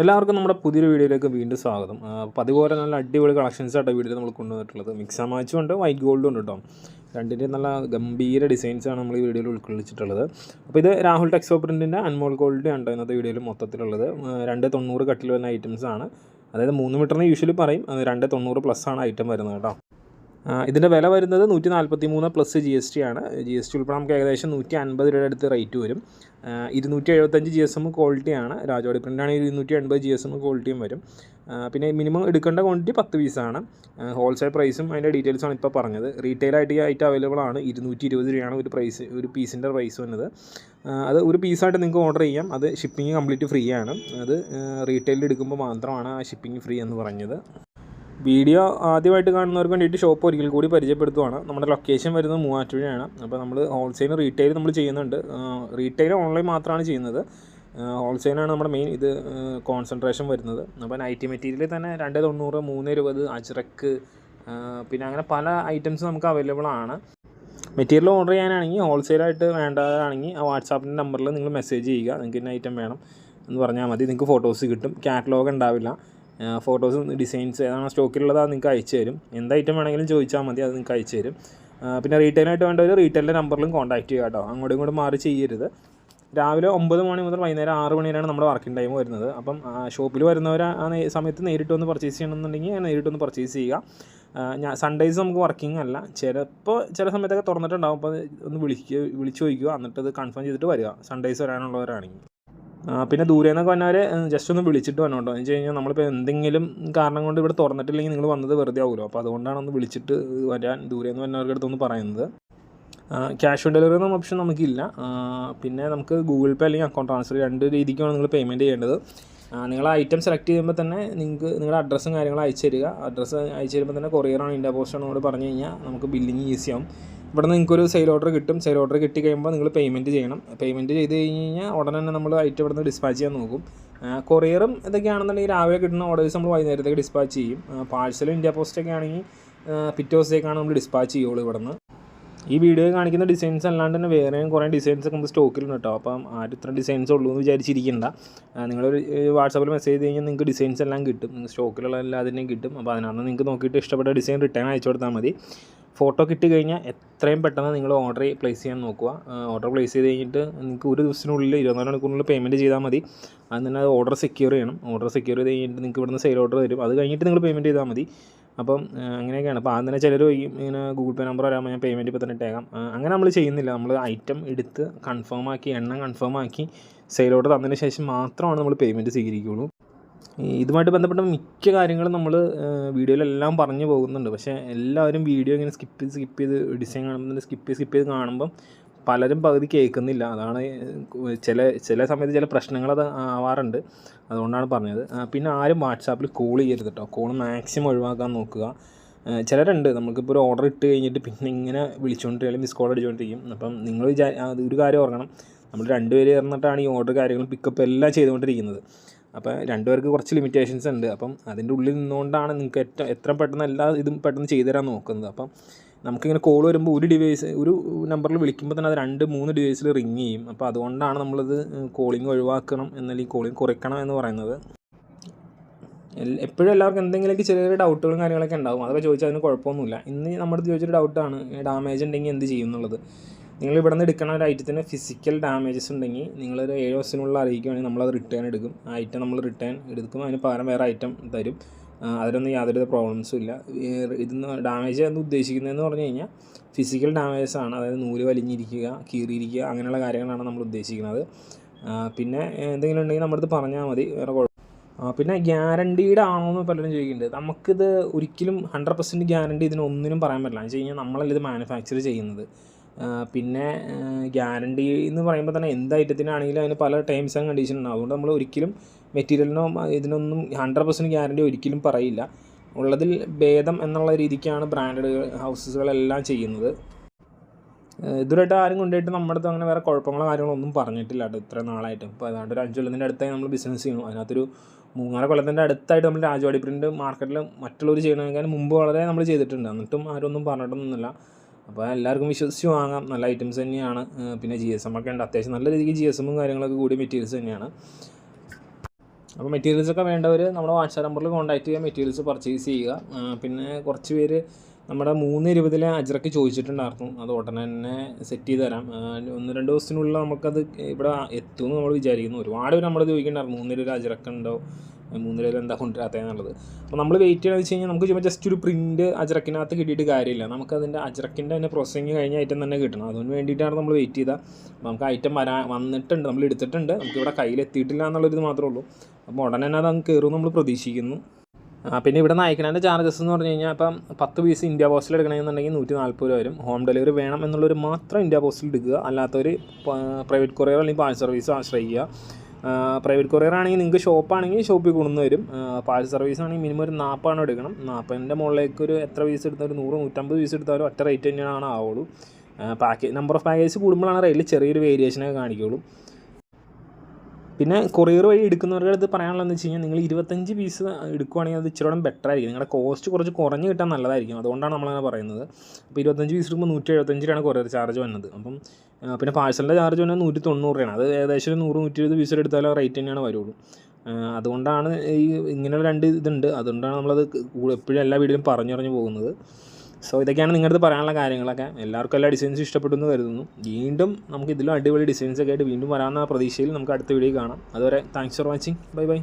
എല്ലാവർക്കും നമ്മുടെ പുതിയൊരു വീഡിയോയിലേക്ക് വീണ്ടും സ്വാഗതം. അപ്പോൾ അതുപോലെ നല്ല അടിപൊളി കളക്ഷൻസ് ആയിട്ട് വീഡിയോയിൽ നമ്മൾ കൊണ്ടുവന്നിട്ടുള്ളത് മിക്സ് മാച്ചും ഉണ്ട്, വൈറ്റ് ഗോൾഡും ഉണ്ട് കേട്ടോ. രണ്ടിൻ്റെയും നല്ല ഗംഭീര ഡിസൈൻസാണ് നമ്മൾ ഈ വീഡിയോയിൽ ഉൾക്കൊള്ളിച്ചിട്ടുള്ളത്. അപ്പോൾ ഇത് രാഹുൽ ടെക്സോ പ്രിൻറ്റിൻ്റെ അൻമോൾ ഗോൾഡ് ഉണ്ട് ഇന്നത്തെ വീഡിയോയിൽ മൊത്തത്തിലുള്ളത്. 290 കട്ടിൽ വരുന്ന ഐറ്റംസ് ആണ്. അതായത് 3 മീറ്ററിന് യൂഷ്വലി പറയും, അത് 290 പ്ലസ് ആണ് ഐറ്റം വരുന്നത് കേട്ടോ. ഇതിൻ്റെ വില വരുന്നത് 143 പ്ലസ് GST ആണ്. GST ഉൾപ്പെടെ നമുക്ക് ഏകദേശം 150 രൂപയുടെ അടുത്ത് റേറ്റ് വരും. 275 GSM ക്വാളിറ്റിയാണ്. രാജവാടി പ്രിൻ്റാണെങ്കിൽ 280 GSM ക്വാളിറ്റിയും വരും. പിന്നെ മിനിമം എടുക്കേണ്ട ക്വാണ്ടിറ്റി 10 പീസാണ്. ഹോൾസെയിൽ പ്രൈസും അതിൻ്റെ ഡീറ്റെയിൽസാണ് ഇപ്പോൾ പറഞ്ഞത്. റീറ്റെയിലായിട്ട് ഈ ഐറ്റം അവൈലബിൾ ആണ്. 220 രൂപയാണ് ഒരു പീസിൻ്റെ പ്രൈസ് വരുന്നത്. അത് ഒരു പീസായിട്ട് നിങ്ങൾക്ക് ഓർഡർ ചെയ്യാം. അത് ഷിപ്പിംഗ് കംപ്ലീറ്റ് ഫ്രീ ആണ്. അത് റീറ്റെയിലിൽ എടുക്കുമ്പോൾ മാത്രമാണ് ആ ഷിപ്പിംഗ് ഫ്രീ എന്ന് പറഞ്ഞത്. വീഡിയോ ആദ്യമായിട്ട് കാണുന്നവർക്ക് വേണ്ടിയിട്ട് ഷോപ്പ് ഒരിക്കൽ കൂടി പരിചയപ്പെടുത്തുവാണ്. നമ്മുടെ ലൊക്കേഷൻ വരുന്നത് മൂവാറ്റുപുഴയാണ്. അപ്പോൾ നമ്മൾ ഹോൾസെയിൽ റീറ്റെയിൽ നമ്മൾ ചെയ്യുന്നുണ്ട്. റീറ്റെയിൽ ഓൺലൈൻ മാത്രമാണ് ചെയ്യുന്നത്. ഹോൾസെയിലാണ് നമ്മുടെ മെയിൻ ഇത് കോൺസെൻട്രേഷൻ വരുന്നത്. അപ്പോൾ നൈറ്റി മെറ്റീരിയൽ തന്നെ 290, 320, അജ്രക്ക്, പിന്നെ അങ്ങനെ പല ഐറ്റംസ് നമുക്ക് അവൈലബിൾ ആണ്. മെറ്റീരിയൽ ഓർഡർ ചെയ്യാനാണെങ്കിൽ ഹോൾസെയിലായിട്ട് വേണ്ടതാണെങ്കിൽ ആ വാട്സാപ്പിൻ്റെ നമ്പറിൽ നിങ്ങൾ മെസ്സേജ് ചെയ്യുക. നിങ്ങൾക്ക് ഇന്ന ഐറ്റം വേണം എന്ന് പറഞ്ഞാൽ മതി. നിങ്ങൾക്ക് ഫോട്ടോസ് കിട്ടും. കാറ്റലോഗ് ഉണ്ടാവില്ല. ഫോട്ടോസ് ഡിസൈൻസ് ഏതാണ് സ്റ്റോക്കിലുള്ളത് അത് നിങ്ങൾക്ക് അയച്ചു തരും. എന്ത് ഐറ്റം വേണമെങ്കിലും ചോദിച്ചാൽ മതി, അത് നിങ്ങൾക്ക് അയച്ചു തരും. പിന്നെ റീറ്റെയിലായിട്ട് വേണ്ട ഒരു റീറ്റെയിലിൻ്റെ നമ്പറിലും കോൺടാക്ട് ചെയ്യുക കേട്ടോ. അങ്ങോട്ടും ഇങ്ങോട്ടും മാറി ചെയ്യരുത്. രാവിലെ 9 മണി മുതൽ വൈകുന്നേരം 6 മണി വരെയാണ് നമ്മുടെ വർക്കിംഗ് ടൈം വരുന്നത്. അപ്പം ഷോപ്പിൽ വരുന്നവർ ആ സമയത്ത് നേരിട്ട് വന്ന് പർച്ചേസ് ചെയ്യണമെന്നുണ്ടെങ്കിൽ നേരിട്ട് വന്ന് പർച്ചേസ് ചെയ്യുക. സൺഡേയ്സ് നമുക്ക് വർക്കിംഗ് അല്ല. ചില സമയത്തൊക്കെ തുറന്നിട്ടുണ്ടാകും. അപ്പോൾ ഒന്ന് വിളിച്ച് ചോദിക്കുക, എന്നിട്ട് അത് കൺഫേം ചെയ്തിട്ട് വരിക, സൺഡേയ്സ് വരാനുള്ളവരാണെങ്കിൽ. പിന്നെ ദൂരെ നിന്നൊക്കെ വന്നവരെ ജസ്റ്റ് ഒന്ന് വിളിച്ചിട്ട് വന്നോ കേട്ടോ. എന്ന് വെച്ച് കഴിഞ്ഞാൽ നമ്മളിപ്പോൾ എന്തെങ്കിലും കാരണം കൊണ്ട് ഇവിടെ തുറന്നിട്ടില്ലെങ്കിൽ നിങ്ങൾ വന്നത് വെറുതെ ആവുമല്ലോ. അപ്പോൾ അതുകൊണ്ടാണ് ഒന്ന് വിളിച്ചിട്ട് വരാൻ ദൂരെ നിന്ന് വന്നവരുടെ അടുത്തൊന്ന് പറയുന്നത്. ക്യാഷ് ഓൺ ഡെലിവറി എന്ന ഓപ്ഷൻ നമുക്കില്ല. പിന്നെ നമുക്ക് ഗൂഗിൾ പേ അല്ലെങ്കിൽ അക്കൗണ്ട് ട്രാൻസ്ഫർ 2 രീതിക്കാണ് നിങ്ങൾ പേയ്മെൻറ്റ് ചെയ്യേണ്ടത്. നിങ്ങൾ ഐറ്റം സെലക്ട് ചെയ്യുമ്പോൾ തന്നെ നിങ്ങൾക്ക് നിങ്ങളുടെ അഡ്രസ്സും കാര്യങ്ങളും അയച്ചു തരിക. അഡ്രസ്സ് അയച്ചു തരുമ്പോൾ തന്നെ കൊറിയറാണ്, ഇന്ത്യ പോസ്റ്റാണ് കൂടെ പറഞ്ഞു കഴിഞ്ഞാൽ നമുക്ക് ബില്ലിങ് ഈസിയാവും. ഇവിടെ നിന്ന് നിങ്ങൾക്കൊരു സെയിൽ ഓർഡർ കിട്ടും. സെയിൽ ഓർഡർ കിട്ടി കഴിയുമ്പോൾ നിങ്ങൾ പേയ്മെൻറ്റ് ചെയ്യണം. പേയ്മെൻറ്റ് ചെയ്ത് കഴിഞ്ഞ് കഴിഞ്ഞാൽ ഉടനെ തന്നെ നമ്മൾ ഐറ്റം ഇവിടെ നിന്ന് ഡിസ്പാച്ച് ചെയ്യാൻ നോക്കും. കൊറിയറും ഇതൊക്കെയാണെന്നുണ്ടെങ്കിൽ രാവിലെ കിട്ടുന്ന ഓർഡേഴ്സ് നമ്മൾ വൈകുന്നേരത്തേക്ക് ഡിസ്പാച്ച് ചെയ്യും. പാഴ്സലും ഇന്ത്യ പോസ്റ്റൊക്കെ ആണെങ്കിൽ പിറ്റേ ദിവസത്തേക്കാണ് നമ്മൾ ഡിസ്പാച്ച് ചെയ്യുള്ളൂ ഇവിടെ നിന്ന്. ഈ വീഡിയോ കാണിക്കുന്ന ഡിസൈൻസ് അല്ലാണ്ട് തന്നെ വേറെയും കുറേ ഡിസൈൻസ് ഒക്കെ നമുക്ക് സ്റ്റോക്കിലുണ്ട് കേട്ടോ. അപ്പം ആരും ഇത്ര ഡിസൈൻസ് ഉള്ളൂ എന്ന് വിചാരിച്ചിരിക്കേണ്ട. നിങ്ങളൊരു വാട്സാപ്പിൽ മെസ്സേജ് ചെയ്ത് കഴിഞ്ഞാൽ നിങ്ങൾക്ക് ഡിസൈൻസ് എല്ലാം കിട്ടും. നിങ്ങൾ സ്റ്റോക്കിലുള്ള എല്ലാത്തിനെയും കിട്ടും. അപ്പോൾ അതിനകത്ത് നിങ്ങൾക്ക് നോക്കിയിട്ട് ഇഷ്ടപ്പെട്ട ഡിസൈൻ റിട്ടേൺ അയച്ചു കൊടുത്താൽ മതി. ഫോട്ടോ കിട്ടി കഴിഞ്ഞാൽ എത്രയും പെട്ടെന്ന് നിങ്ങൾ ഓർഡർ പ്ലേസ് ചെയ്യാൻ നോക്കുക. ഓർഡർ പ്ലേസ് ചെയ്ത് കഴിഞ്ഞിട്ട് നിങ്ങൾക്ക് ഒരു ദിവസത്തിനുള്ളിൽ 24 മണിക്കൂറിനുള്ളിൽ പേയ്മെൻറ്റ് ചെയ്താൽ മതി. അത് തന്നെ ഓർഡർ സെക്യൂർ ചെയ്യണം. ഓർഡർ സെക്യൂർ ചെയ്ത് കഴിഞ്ഞിട്ട് നിങ്ങൾക്ക് ഇവിടുന്ന് സെയിൽ ഓർഡർ തരും. അത് കഴിഞ്ഞിട്ട് നിങ്ങൾ പേയ്മെൻറ്റ് ചെയ്താൽ മതി. അപ്പം അങ്ങനെയൊക്കെയാണ്. അപ്പോൾ ആദ്യം തന്നെ ചിലർ ഇങ്ങനെ ഗൂഗിൾ പേ നമ്പർ വരാമ്പോൾ ഞാൻ പേയ്മെൻറ്റ് ഇപ്പോൾ തന്നെ ഇട്ടേക്കാം. അങ്ങനെ നമ്മൾ ചെയ്യുന്നില്ല. നമ്മൾ ഐറ്റം എടുത്ത് കൺഫേം ആക്കി, എണ്ണം കൺഫേം ആക്കി സെയിൽ ഓർഡർ തന്നതിന് ശേഷം മാത്രമാണ് നമ്മൾ പേയ്മെൻറ്റ് സ്വീകരിക്കുകയുള്ളൂ. ഇതുമായിട്ട് ബന്ധപ്പെട്ട മിക്ക കാര്യങ്ങളും നമ്മൾ വീഡിയോയിലെല്ലാം പറഞ്ഞു പോകുന്നുണ്ട്. പക്ഷേ എല്ലാവരും വീഡിയോ ഇങ്ങനെ സ്കിപ്പ് ചെയ്ത് ഡിസൈൻ കാണുമ്പോൾ സ്കിപ്പ് ചെയ്ത് കാണുമ്പം പലരും പകുതി കേൾക്കുന്നില്ല. അതാണ് ചില സമയത്ത് ചില പ്രശ്നങ്ങളത് ആവാറുണ്ട്. അതുകൊണ്ടാണ് പറഞ്ഞത്. പിന്നെ ആരും വാട്സാപ്പിൽ കോൾ ചെയ്യരുത് കേട്ടോ. കോൾ മാക്സിമം ഒഴിവാക്കാൻ നോക്കുക. ചിലരുണ്ട് നമുക്കിപ്പോൾ ഒരു ഓർഡർ ഇട്ട് കഴിഞ്ഞിട്ട് പിന്നെ ഇങ്ങനെ വിളിച്ചുകൊണ്ടിരിക്കും, മിസ് കോൾ അടിച്ചുകൊണ്ടിരിക്കും. അപ്പം നിങ്ങൾ ഒരു കാര്യം ഓർക്കണം, നമ്മൾ 2 പേര് ചേർന്നിട്ടാണ് ഈ ഓർഡർ കാര്യങ്ങളും പിക്കപ്പ് എല്ലാം ചെയ്തുകൊണ്ടിരിക്കുന്നത്. അപ്പോൾ 2 പേർക്ക് കുറച്ച് ലിമിറ്റേഷൻസ് ഉണ്ട്. അപ്പം അതിൻ്റെ ഉള്ളിൽ നിന്നുകൊണ്ടാണ് നിങ്ങൾക്ക് എത്ര പെട്ടെന്ന് എല്ലാ ഇതും പെട്ടെന്ന് ചെയ്തു തരാൻ നോക്കുന്നത്. അപ്പം നമുക്കിങ്ങനെ കോൾ വരുമ്പോൾ ഒരു നമ്പറിൽ വിളിക്കുമ്പോൾ തന്നെ അത് 2-3 ഡിവൈസിൽ റിങ് ചെയ്യും. അപ്പോൾ അതുകൊണ്ടാണ് നമ്മളത് കോളിംഗ് ഒഴിവാക്കണം എന്നല്ലെങ്കിൽ കോളിംഗ് കുറയ്ക്കണം എന്ന് പറയുന്നത്. എപ്പോഴും എല്ലാവർക്കും എന്തെങ്കിലുമൊക്കെ ചെറിയ ഡൗട്ടുകളും കാര്യങ്ങളൊക്കെ ഉണ്ടാകും. അതൊക്കെ ചോദിച്ചാൽ അതിന് കുഴപ്പമൊന്നുമില്ല. ഇന്ന് നമ്മുടെ ചോദിച്ചൊരു ഡൗട്ടാണ് ഡാമേജ് ഉണ്ടെങ്കിൽ എന്ത് ചെയ്യും എന്നുള്ളത്. നിങ്ങൾ ഇവിടെ നിന്ന് എടുക്കുന്ന ഒരു ഐറ്റത്തിന് ഫിസിക്കൽ ഡാമേജസ് ഉണ്ടെങ്കിൽ നിങ്ങളൊരു 7 ദിവസത്തിനുള്ളിൽ അറിയിക്കുകയാണെങ്കിൽ നമ്മളത് റിട്ടേൺ എടുക്കും. ആ ഐറ്റം നമ്മൾ റിട്ടേൺ എടുക്കും. അതിന് പകരം വേറെ ഐറ്റം തരും. അതിലൊന്നും യാതൊരു പ്രോബ്ലംസും ഇല്ല. ഇതിന്ന് ഡാമേജ് എന്ന് ഉദ്ദേശിക്കുന്നതെന്ന് പറഞ്ഞു കഴിഞ്ഞാൽ ഫിസിക്കൽ ഡാമേജസ് ആണ്. അതായത് നൂല് വലിഞ്ഞിരിക്കുക, കീറിയിരിക്കുക, അങ്ങനെയുള്ള കാര്യങ്ങളാണ് നമ്മൾ ഉദ്ദേശിക്കുന്നത്. പിന്നെ എന്തെങ്കിലും ഉണ്ടെങ്കിൽ നമ്മുടെ അടുത്ത് പറഞ്ഞാൽ മതി, വേറെ കുഴപ്പം. പിന്നെ ഗ്യാരണ്ടീഡ് ആണോ എന്ന് പലരും ചോദിക്കുന്നുണ്ട്. നമുക്കിത് ഒരിക്കലും 100% ഗ്യാരണ്ടി ഇതിനൊന്നിനും പറയാൻ പറ്റില്ല. എന്ന് വെച്ച് കഴിഞ്ഞാൽ നമ്മളല്ല ഇത് മാനുഫാക്ചർ ചെയ്യുന്നത്. പിന്നെ ഗ്യാരണ്ടി എന്ന് പറയുമ്പോൾ തന്നെ എന്ത് ഐറ്റത്തിനാണെങ്കിലും അതിന് പല ടേംസ് ആൻഡ് കണ്ടീഷൻ ഉണ്ടാകും. അതുകൊണ്ട് നമ്മൾ ഒരിക്കലും മെറ്റീരിയലിനോ ഇതിനൊന്നും 100% ഗ്യാരണ്ടി ഒരിക്കലും പറയില്ല. ഉള്ളതിൽ ഭേദം എന്നുള്ള രീതിക്കാണ് ബ്രാൻഡഡ് ഹൗസസുകളെല്ലാം ചെയ്യുന്നത്. ഇതുവരെയായിട്ട് ആരും കൊണ്ടുപോയിട്ട് നമ്മുടെ അടുത്ത് അങ്ങനെ വേറെ കുഴപ്പങ്ങളോ കാര്യങ്ങളോ ഒന്നും പറഞ്ഞിട്ടില്ല കേട്ടോ ഇത്ര നാളായിട്ട്. ഇപ്പോൾ ഏതാണ്ട് ഒരു 5 കൊല്ലത്തിൻ്റെ അടുത്തായി നമ്മൾ ബിസിനസ് ചെയ്യുന്നു. അതിനകത്തൊരു 3-4 കൊല്ലത്തിൻ്റെ അടുത്തായിട്ട് നമ്മൾ രാജവാടി പ്രിൻ്റ് മാർക്കറ്റിൽ മറ്റുള്ളവർ ചെയ്യണമെങ്കിൽ മുമ്പ് വളരെ നമ്മൾ ചെയ്തിട്ടുണ്ട്. എന്നിട്ടും ആരും ഒന്നും പറഞ്ഞിട്ടൊന്നുമില്ല. അപ്പോൾ എല്ലാവർക്കും വിശ്വസിച്ച് വാങ്ങാം. നല്ല ഐറ്റംസ് തന്നെയാണ്. പിന്നെ GSM ഒക്കെ ഉണ്ട്. അത്യാവശ്യം നല്ല രീതിക്ക് GSM കാര്യങ്ങളൊക്കെ കൂടിയ മെറ്റീരിയൽസ് തന്നെയാണ്. അപ്പോൾ മെറ്റീരിയൽസൊക്കെ വേണ്ടവർ നമ്മുടെ വാട്സാപ്പ് നമ്പറിൽ കോൺടാക്ട് ചെയ്യുക, മെറ്റീരിയൽസ് പർച്ചേസ് ചെയ്യുക. പിന്നെ കുറച്ച് പേര് നമ്മുടെ 3:20 അജ്രക്ക് ചോദിച്ചിട്ടുണ്ടായിരുന്നു. അത് ഉടനെ തന്നെ സെറ്റ് ചെയ്ത് തരാം. 1-2 ദിവസത്തിനുള്ളിൽ നമുക്കത് ഇവിടെ എത്തുമെന്ന് നമ്മൾ വിചാരിക്കുന്നു. ഒരുപാട് പേര് നമ്മൾ ചോദിക്കുന്നുണ്ടായിരുന്നു 3:20 അജ്രക്കുണ്ടോ, 3:20 എന്താ കൊണ്ടുവരാത്തതെന്നുള്ളത്. അപ്പോൾ നമ്മൾ വെയിറ്റ് ചെയ്യണമെന്ന് വെച്ച് കഴിഞ്ഞാൽ നമുക്ക് ചുമ്മാ ജസ്റ്റ് ഒരു പ്രിൻറ്റ് അജ്രക്കിനകത്ത് കിട്ടിയിട്ട് കാര്യമില്ല. നമുക്കതിൻ്റെ അജ്രക്കിൻ്റെ തന്നെ പ്രോസസ്സിങ് കഴിഞ്ഞ ഐറ്റം തന്നെ കിട്ടണം. അതിന് വേണ്ടിയിട്ടാണ് നമ്മൾ വെയിറ്റ് ചെയ്താൽ. നമുക്ക് ഐറ്റം വന്നിട്ടുണ്ട്, നമ്മൾ എടുത്തിട്ടുണ്ട്, നമുക്കിവിടെ കയ്യിലെത്തിയിട്ടില്ല എന്നുള്ളൊരിത് മാത്രമേ ഉള്ളൂ. അപ്പോൾ ഉടനെ തന്നെ അത് അങ്ങ് കയറും നമ്മൾ പ്രതീക്ഷിക്കുന്നു. പിന്നെ ഇവിടെ നിന്ന് അയക്കുന്നതിൻ്റെ ചാർജസ് എന്ന് പറഞ്ഞു കഴിഞ്ഞാൽ ഇപ്പം 10 പീസ് ഇന്ത്യ പോസ്റ്റിൽ എടുക്കണമെന്നുണ്ടെങ്കിൽ 140 രൂപ വരും. ഹോം ഡെലിവറി വേണം എന്നുള്ളൊരു മാത്രം ഇന്ത്യ പോസ്റ്റിൽ എടുക്കുക. അല്ലാത്തവർ പ്രൈവറ്റ് കൊറിയർ അല്ലെങ്കിൽ പാഴ്സൽ സർവീസ് ആശ്രയിക്കുക. പ്രൈവറ്റ് കൊറിയർ ആണെങ്കിൽ നിങ്ങൾക്ക് ഷോപ്പാണെങ്കിൽ ഷോപ്പിൽ കൊണ്ടുവന്ന് വരും. പാഴ്സൽ സർവീസ് ആണെങ്കിൽ മിനിമം ഒരു 40 എടുക്കണം. 40ൻ്റെ മുകളിലേക്ക് ഒരു എത്ര പീസ് എടുത്താലും 100-150 പീസ് എടുത്താലും ഒറ്റ റേറ്റ് തന്നെയാണ് ആവുള്ളൂ. നമ്പർ ഓഫ് പാക്കേജ് കൂടുമ്പോഴാണ് റേറ്റിൽ ചെറിയൊരു വേരിയേഷനൊക്കെ കാണിക്കുള്ളൂ. പിന്നെ കൊറിയർ വഴി എടുക്കുന്നവരുടെ അടുത്ത് പറയാനുള്ളതെന്ന് വെച്ച് കഴിഞ്ഞാൽ നിങ്ങൾ 25 പീസ് എടുക്കുവാണെങ്കിൽ അത് ഇച്ചിരി ബെറ്റർ ആയിരിക്കും. നിങ്ങളുടെ കോസ്റ്റ് കുറച്ച് കുറഞ്ഞ് കിട്ടാൻ നല്ലതായിരിക്കും. അതുകൊണ്ടാണ് നമ്മളങ്ങനെ പറയുന്നത്. അപ്പോൾ 25 പീസ് എടുക്കുമ്പോൾ 175 രൂപയാണ് കൊറിയർ ചാർജ് വന്നത്. അപ്പം പിന്നെ പാഴ്സലിൻ്റെ ചാർജ് വന്നത് 190 രൂപയാണ്. അത് ഏകദേശം ഒരു 100-120 പീസ് എടുത്താലും റേറ്റ് തന്നെയാണ് വരുള്ളൂ. അതുകൊണ്ടാണ് ഇങ്ങനെയുള്ള 2 ഇതുണ്ട്. അതുകൊണ്ടാണ് നമ്മളത് എപ്പോഴും എല്ലാ വീഡിയോയിലും പറഞ്ഞു പോകുന്നത്. സോ ഇതൊക്കെയാണ് നിങ്ങളുടെ അടുത്ത് പറയാനുള്ള കാര്യങ്ങളൊക്കെ. എല്ലാവർക്കും എല്ലാ ഡിസൈൻസും ഇഷ്ടപ്പെട്ടു എന്ന് കരുതുന്നു. വീണ്ടും നമുക്ക് ഇതിലും അടിപൊളി ഡിസൈൻസൊക്കെ ആയിട്ട് വീണ്ടും വരാവുന്ന പ്രതീക്ഷയിൽ നമുക്ക് അടുത്ത വീഡിയോ കാണാം. അതുവരെ thanks for watching. Bye bye.